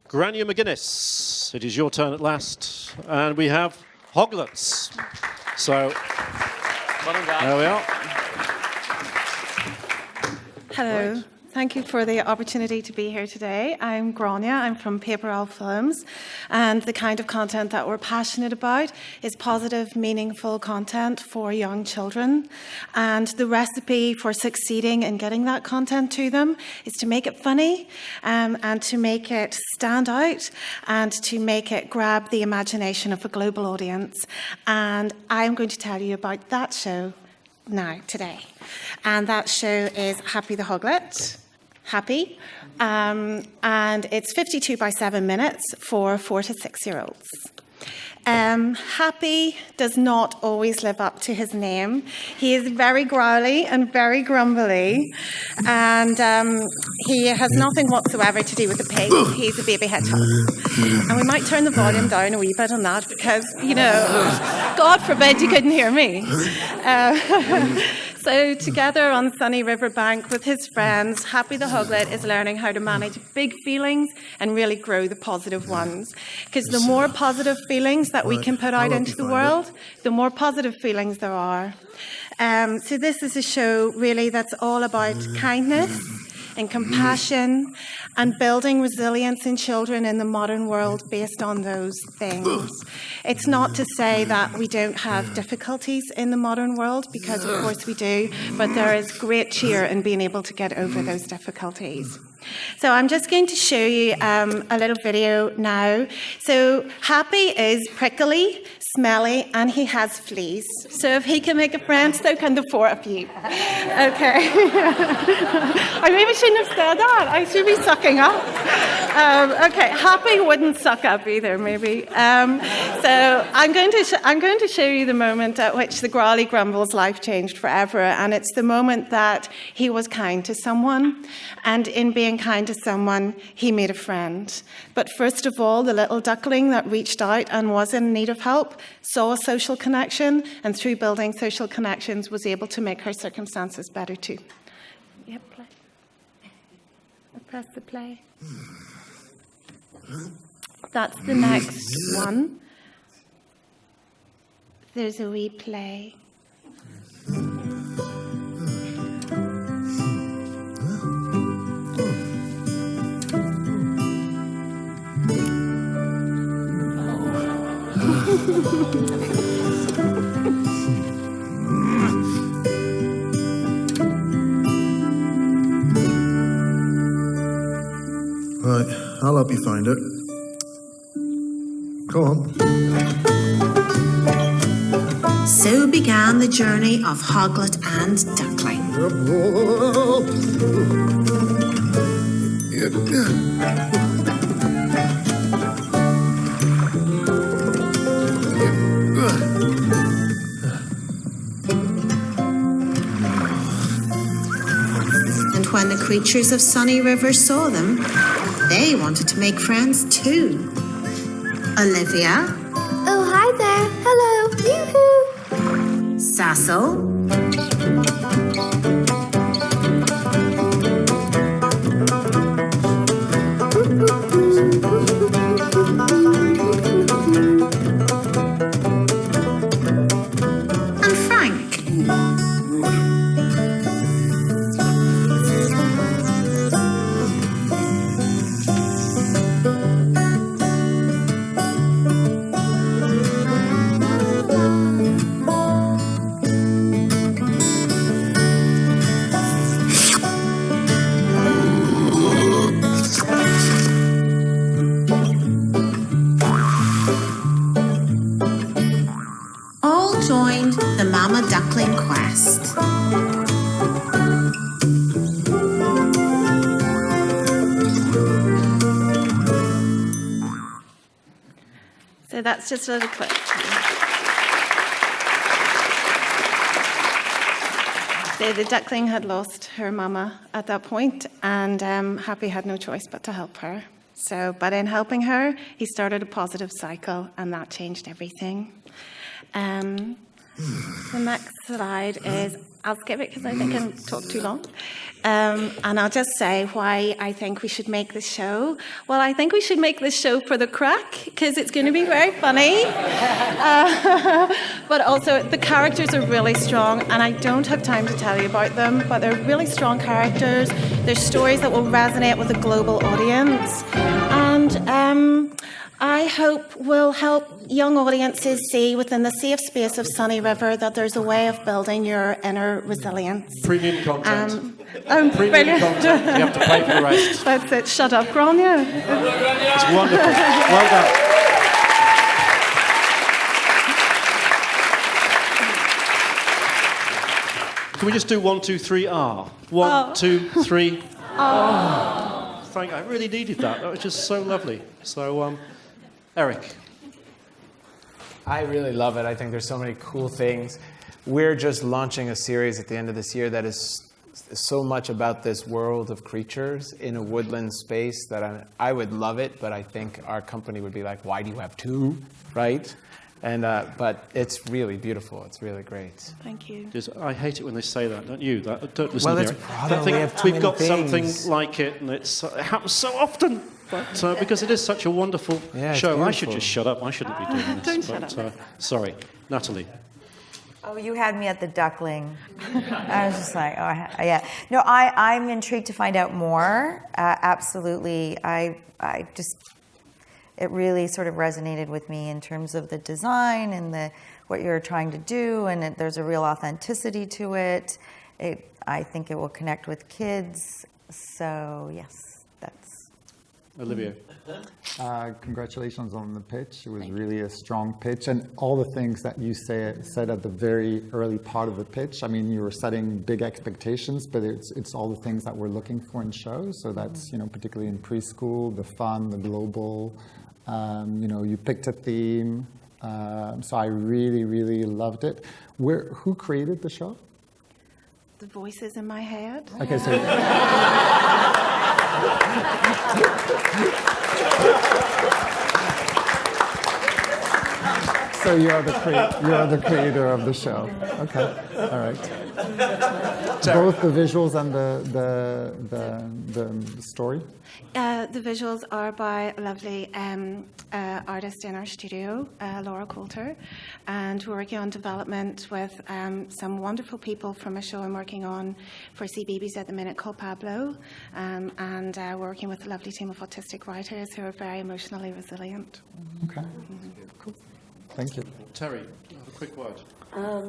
Grania McGuinness. It is your turn at last. And we have Hoglets. So, there we are.
Hello. Right. Thank you for the opportunity to be here today. I'm Grania. I'm from Paper Owl Films. And the kind of content that we're passionate about is positive, meaningful content for young children. And the recipe for succeeding in getting that content to them is to make it funny and to make it stand out and to make it grab the imagination of a global audience. And I'm going to tell you about that show now, today. And that show is Happy the Hoglet. Happy. And it's 52 by 7 minutes for 4 to 6 year olds. Happy does not always live up to his name. He is very growly and very grumbly, and he has nothing whatsoever to do with the pig. He's a baby hedgehog. And we might turn the volume down a wee bit on that because, God forbid you couldn't hear me. So together on Sunny Riverbank with his friends, Happy the Hoglet is learning how to manage big feelings and really grow the positive ones. Because the more positive feelings that we can put out into the world, the more positive feelings there are. So this is a show really that's all about kindness and compassion and building resilience in children in the modern world based on those things. It's not to say that we don't have difficulties in the modern world, because of course we do, but there is great cheer in being able to get over those difficulties. So I'm just going to show you a little video now. So Happy is prickly, smelly, and he has fleas. So if he can make a friend, so can the 4 of you. Okay. I maybe shouldn't have said that. I should be sucking up. Okay, Happy wouldn't suck up either, maybe. So I'm going to show you the moment at which the Growly Grumble's life changed forever, and it's the moment that he was kind to someone, and in being kind to someone, he made a friend. But first of all, the little duckling that reached out and was in need of help saw a social connection, and through building social connections was able to make her circumstances better too. Yep, play. Press the play. That's the next one. There's a wee play.
Right, I'll help you find it. Go on.
So began the journey of Hoglet and Duckling. And when the creatures of Sunny River saw them, they wanted to make friends too. Olivia.
Oh, hi there. Hello. Yoo-hoo.
Sassel. And Frank.
So that's just a little clip. So the duckling had lost her mama at that point, and Happy had no choice but to help her. So, but in helping her, he started a positive cycle, and that changed everything. The next slide is, I'll skip it because I think I'll talk too long. And I'll just say why I think we should make this show. Well, I think we should make this show for the crack, because it's going to be very funny. But also, the characters are really strong, and I don't have time to tell you about them, but they're really strong characters. They're stories that will resonate with a global audience. And I hope will help young audiences see within the safe space of Sunny River that there's a way of building your inner resilience.
Premium content.
Premium
Premium content. You have to pay for the rest.
That's it. Shut up, Grania.
It's wonderful. Well done. Can we just do 1, 2, 3, R? 1, 2, 3. I really needed that. That was just so lovely. So, Eric.
I really love it. I think there's so many cool things. We're just launching a series at the end of this year that is so much about this world of creatures in a woodland space that I would love it, but I think our company would be like, why do you have 2, right? And but it's really beautiful. It's really great.
Thank you.
I hate it when they say that, don't you? Don't listen
Well,
to
it's
me.
rather
I think
we have too
we've
many
got
things.
something like it, and it happens so often. But because it is such a wonderful
it's
show, I
beautiful.
should just shut up. I shouldn't be doing this.
Don't shut up.
Sorry, Natalie.
Oh, you had me at the duckling. I was just like, oh, yeah. No, I'm intrigued to find out more. Absolutely. It really sort of resonated with me in terms of the design and what you're trying to do, and there's a real authenticity to it. I think it will connect with kids. So, yes, that's...
Olivia.
Congratulations on the pitch. It was really a strong pitch, and all the things that you said at the very early part of the pitch. I mean, you were setting big expectations, but it's all the things that we're looking for in shows. So that's particularly in preschool, the fun, the global. You picked a theme, so I really, really loved it. Who created the show?
The voices in my head.
Okay, so. So you are the creator of the show. Okay, all right. Both the visuals and the story.
The visuals are by a lovely artist in our studio, Laura Coulter, and we're working on development with some wonderful people from a show I'm working on for CBeebies at the minute called Pablo, and we're working with a lovely team of autistic writers who are very emotionally resilient.
Okay, cool. Thank you.
Terry, have a quick word.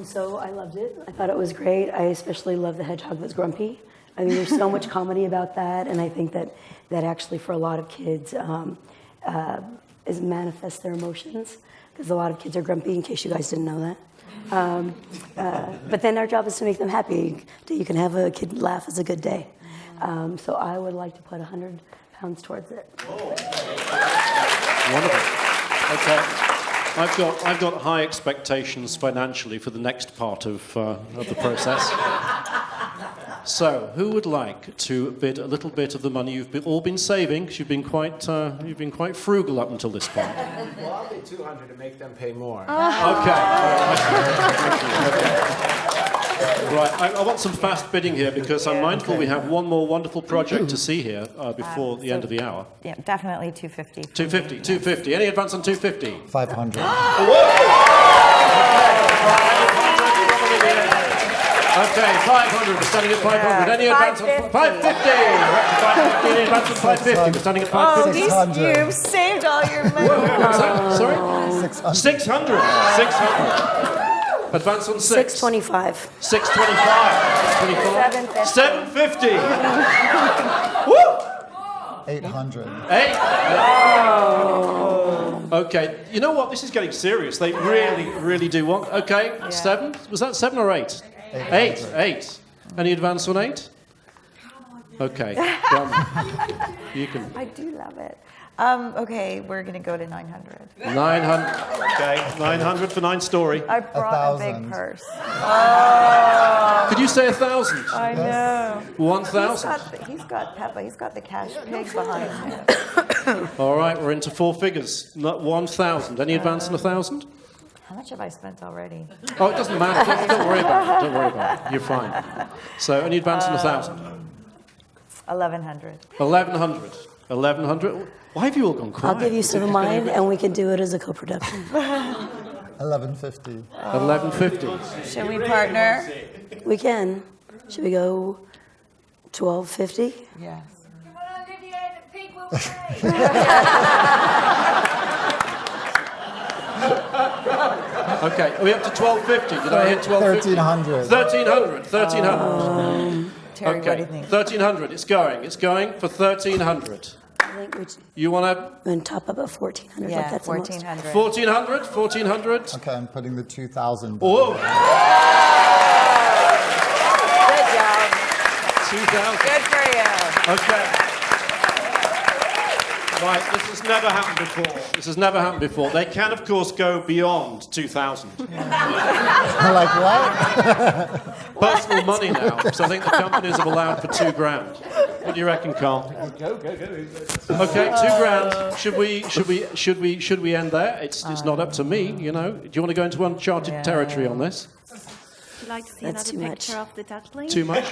So I loved it. I thought it was great. I especially love the hedgehog that's grumpy. I mean, there's so much comedy about that, and I think that actually for a lot of kids is manifest their emotions, because a lot of kids are grumpy, in case you guys didn't know that. But then our job is to make them happy. You can have a kid laugh is a good day. So I would like to put 100 pounds towards it.
Wonderful. Okay. I've got high expectations financially for the next part of the process. So, who would like to bid a little bit of the money you've all been saving? Because you've been quite frugal up until this point.
Well, I'll be 200 to make them pay more.
Okay. Right, I want some fast bidding here, because I'm mindful we have one more wonderful project to see here before the end of the hour.
Yeah, definitely 250.
250. Any advance on 250?
500.
Okay, 500. We're standing at 500. Any advance on 550? 550. Any advance on 550? We're standing at 550.
Oh, you've saved all your money.
Sorry? 600. 600. Advance on 6.
625.
625. 750. Woo!
800.
8. Okay. You know what? This is getting serious. They really, really do want. Okay. 7. Was that 7 or 8? 8. 8. Any advance on 8? Okay. Well, you can.
I do love it. Okay, we're going to go to 900.
900. Okay. 900 for 9-story.
I brought a big
1,000.
purse.
Could you say 1,000?
I know.
1,000.
He's got Peppa. He's got the cash pig behind him.
All right, we're into 4 figures. Not 1,000. Any advance on 1,000?
How much have I spent already?
Oh, it doesn't matter. Don't worry about it. Don't worry about it. You're fine. So, any advance on 1,000?
1,100.
1,100. 1,100. Why have you all gone quiet?
I'll give you some of mine, and we can do it as a co-production.
1150.
1150.
Should we partner?
We can. Should we go 1250?
Yes.
Okay, are we up to 1250? Did I hit 1250?
1,300.
1,300. 1,300.
Terry, what do you think?
1,300. It's going. It's going for 1,300.
I think we
You want to?
and top up at 1,400.
Yeah,
like that's the most.
1,400.
1,400? 1,400?
Okay, I'm putting the 2,000.
Oh!
Good job.
2,000.
Good for you.
Okay. Right, this has never happened before. This has never happened before. They can, of course, go beyond 2,000.
Like what?
Personal money now, because I think the companies have allowed for $2,000. What do you reckon, Carl?
Go.
Okay, $2,000. Should we end there? It's not up to me, you know. Do you want to go into uncharted territory on this?
Would you like to see
That's
another
too much.
picture of the duckling?
Too much?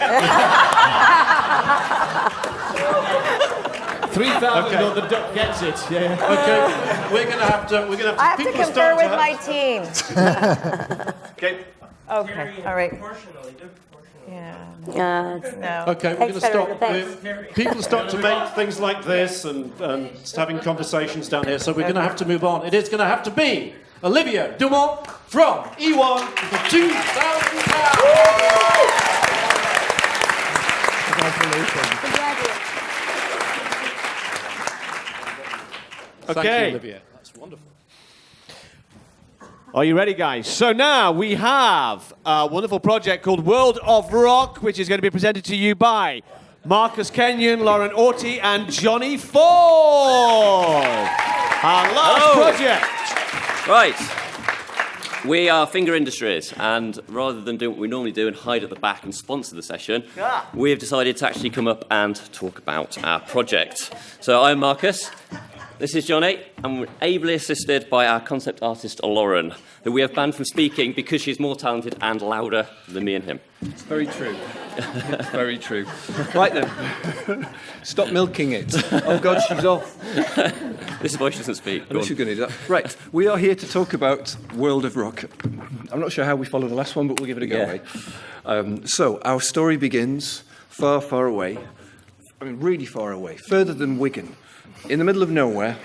3,000
Okay.
or the duck gets it. Yeah.
Okay, we're gonna have to.
I have to
people are
confer
starting
with
to
my team.
Okay.
Okay, all right. Yeah. No.
Okay, we're going to
Thanks,
stop.
Federica, thanks.
People start to make things like this and having conversations down here, so we're going to have to move on. It is going to have to be Olivia Dumont from E1 for £2,000.
Congratulations.
Thank
Okay.
you, Olivia. That's wonderful.
Are you ready, guys? So now we have a wonderful project called World of Rock, which is going to be presented to you by Marcus Kenyon, Lauren Orty, and Johnny Ford. Our last project.
Right. We are Finger Industries, and rather than do what we normally do and hide at the back and sponsor the session, we have decided to actually come up and talk about our project. So I'm Marcus. This is Johnny, and we're ably assisted by our concept artist, Lauren, who we have banned from speaking because she's more talented and louder than me and him.
It's very true. It's very true. Right then. Stop milking it. Oh, God, she's off.
This is why she doesn't speak.
Unless you're going to do that. Right, we are here to talk about World of Rock. I'm not sure how we follow the last one, but we'll give it a go, right? So, our story begins far, far away. I mean, really far away. Further than Wigan. In the middle of nowhere,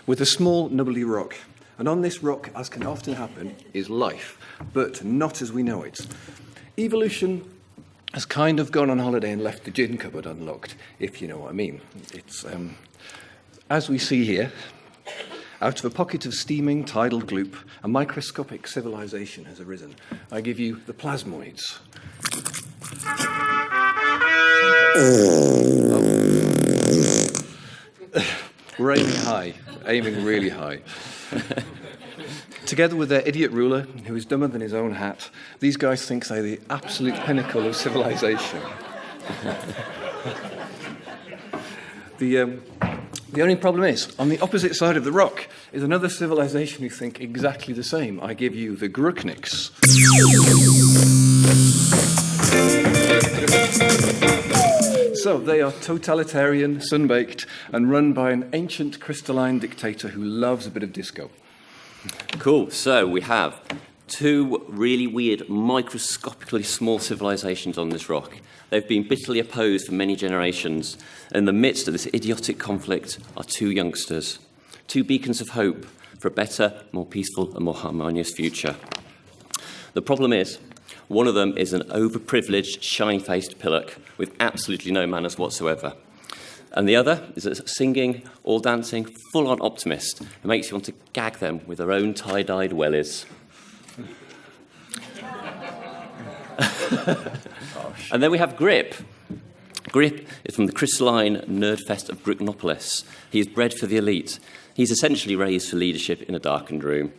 with a small, nubbly rock. And on this rock, as can often happen, is life, but not as we know it. Evolution has kind of gone on holiday and left the gin cupboard unlocked, if you know what I mean. It's, as we see here, out of a pocket of steaming tidal gloop, a microscopic civilization has arisen. I give you the plasmoids. We're aiming really high. Together with their idiot ruler, who is dumber than his own hat, these guys think they're the absolute pinnacle of civilization. The only problem is, on the opposite side of the rock is another civilization who think exactly the same. I give you the Grukniks. So they are totalitarian, sun-baked, and run by an ancient crystalline dictator who loves a bit of disco.
Cool. So we have two really weird, microscopically small civilizations on this rock. They've been bitterly opposed for many generations. In the midst of this idiotic conflict are two youngsters, two beacons of hope for a better, more peaceful and more harmonious future. The problem is, one of them is an overprivileged, shiny-faced pillock with absolutely no manners whatsoever. And the other is a singing, all-dancing, full-on optimist who makes you want to gag them with their own tie-dyed wellies. And then we have Grip. Grip is from the crystalline nerdfest of Grypnopolis. He is bred for the elite. He's essentially raised for leadership in a darkened room.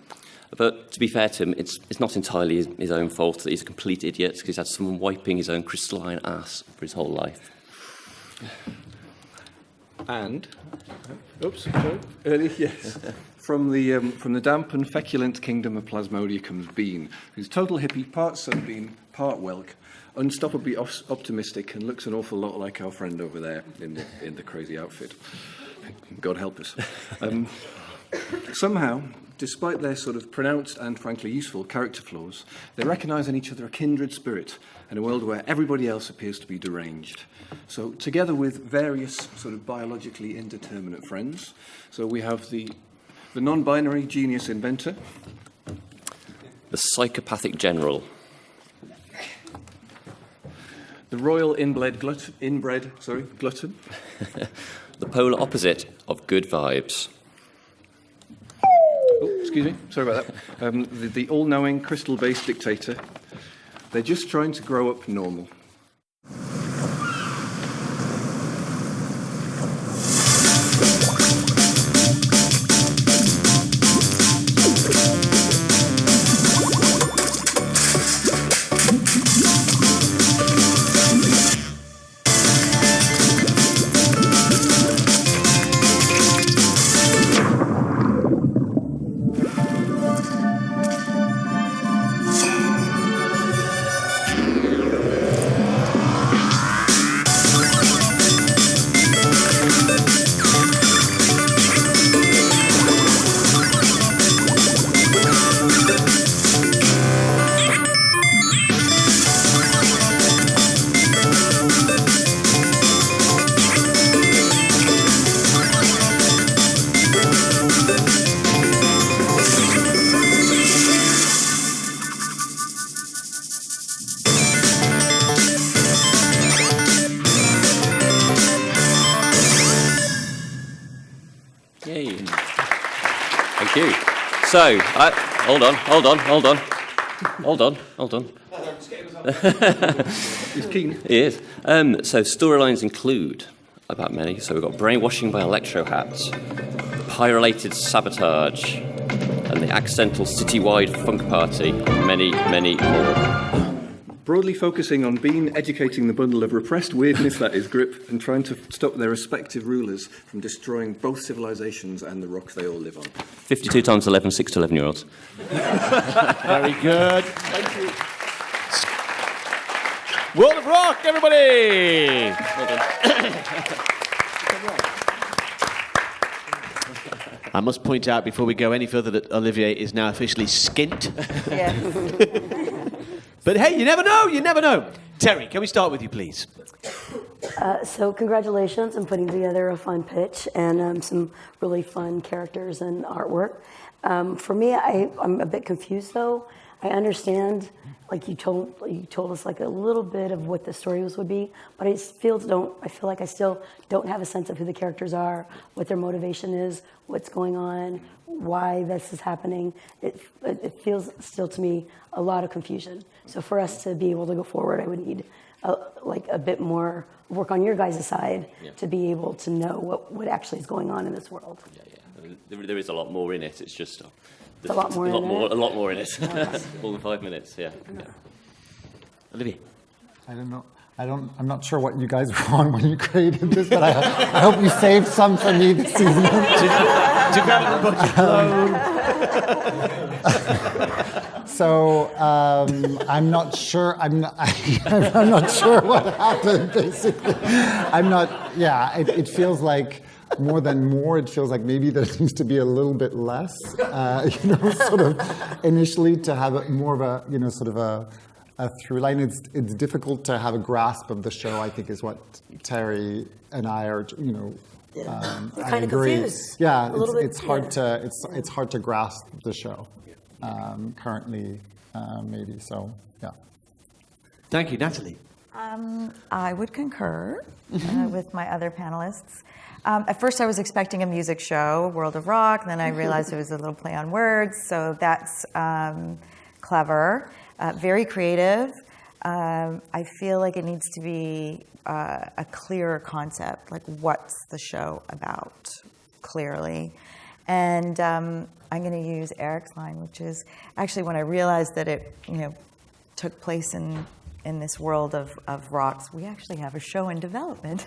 But to be fair to him, it's not entirely his own fault that he's a complete idiot, because he's had someone wiping his own crystalline ass for his whole life.
And, oops, sorry, early, yes. From the damp and feculent kingdom of Plasmodia comes Bean, who's total hippie, part sunbeam, part whelk, unstoppably optimistic, and looks an awful lot like our friend over there in the crazy outfit. God help us. Somehow, despite their sort of pronounced and frankly useful character flaws, they recognise in each other a kindred spirit in a world where everybody else appears to be deranged. So together with various sort of biologically indeterminate friends, so we have the non-binary genius inventor,
the psychopathic general,
the royal inbred glutton,
the polar opposite of good vibes.
Oh, excuse me, sorry about that. The all-knowing, crystal-based dictator. They're just trying to grow up normal.
Yay. Thank you. So, hold on.
He's keen.
He is. So storylines include about many. So we've got brainwashing by electro hats, pyrolated sabotage, and the accidental citywide funk party. Many, many more.
Broadly focusing on Bean educating the bundle of repressed weirdness that is Grip, and trying to stop their respective rulers from destroying both civilizations and the rock they all live on.
52 times 11, 6 to 11-year-olds.
Very good.
Thank you.
World of Rock, everybody!
Well done.
I must point out before we go any further that Olivier is now officially skint.
Yeah.
But hey, you never know. Terry, can we start with you, please?
So congratulations on putting together a fun pitch and some really fun characters and artwork. For me, I'm a bit confused though. I understand, like you told us like a little bit of what the story would be, but I feel like I still don't have a sense of who the characters are, what their motivation is, what's going on, why this is happening. It feels still to me a lot of confusion. So for us to be able to go forward, I would need a bit more work on your guys' side to be able to know what actually is going on in this world.
Yeah. There is a lot more in it. It's just
a lot more in it.
A lot more in it.
Okay.
More than 5 minutes. Yeah.
Olivier.
I don't know. I'm not sure what you guys were on when you created this, but I hope you saved some for me this season.
to grab the budget.
So I'm not sure. I'm not sure what happened. Basically, I'm not. Yeah, it feels like more than more. It feels like maybe there needs to be a little bit less. Sort of initially to have more of a sort of a through line. It's difficult to have a grasp of the show, I think, is what Terry and I are, I agree.
Confused.
Yeah, it's hard to grasp the show currently, maybe. So, yeah.
Thank you, Natalie.
I would concur with my other panelists. At first, I was expecting a music show, World of Rock, and then I realized it was a little play on words, so that's clever, very creative. I feel like it needs to be a clearer concept, like what's the show about, clearly. And I'm going to use Eric's line, which is actually when I realized that it, took place in this world of rocks, we actually have a show in development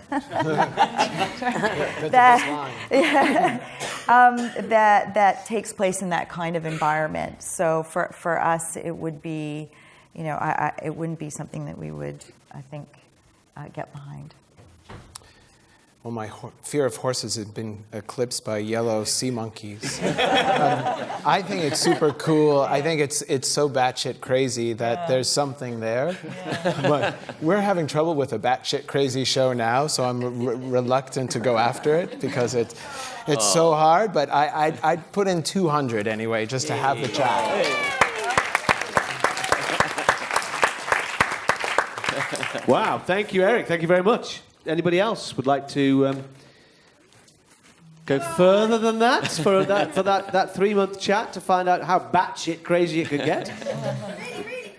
that takes place in that kind of environment. So for us, it would be, it wouldn't be something that we would, I think, get behind.
Well, my fear of horses has been eclipsed by yellow sea monkeys. I think it's super cool. I think it's so batshit crazy that there's something there. But we're having trouble with a batshit crazy show now, so I'm reluctant to go after it because it's so hard. But I'd put in 200 anyway, just to have the chat.
Wow, thank you, Eric. Thank you very much. Anybody else would like to go further than that for that 3-month chat to find out how batshit crazy it could get?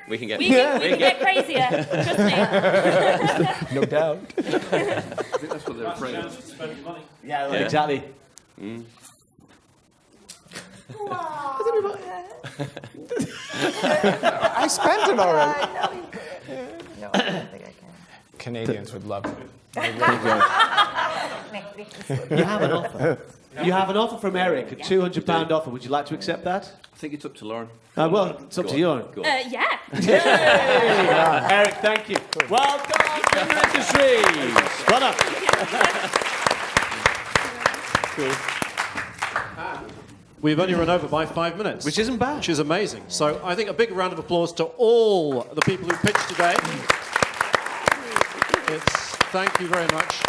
We can get
crazier. Trust me.
No doubt.
I think that's what they're afraid of.
Yeah, exactly.
Mm. I spent it already.
No, I don't think I can.
Canadians would love it.
You have an offer. You have an offer from Eric, a £200 offer. Would you like to accept that?
I think it's up to Lauren.
Well, it's up to you, Lauren.
Yeah.
Eric, thank you. Well done, Timber Industries. Well done.
Cool. We've only run over by 5 minutes.
Which isn't bad.
Which is amazing. So I think a big round of applause to all the people who pitched today. Thank you very much.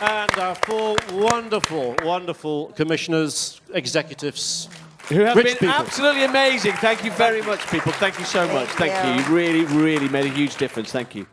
And our 4 wonderful, wonderful commissioners, executives,
who have
rich
been
people.
absolutely amazing. Thank you very much, people. Thank you so much. Thank you. You really, really made a huge difference. Thank you.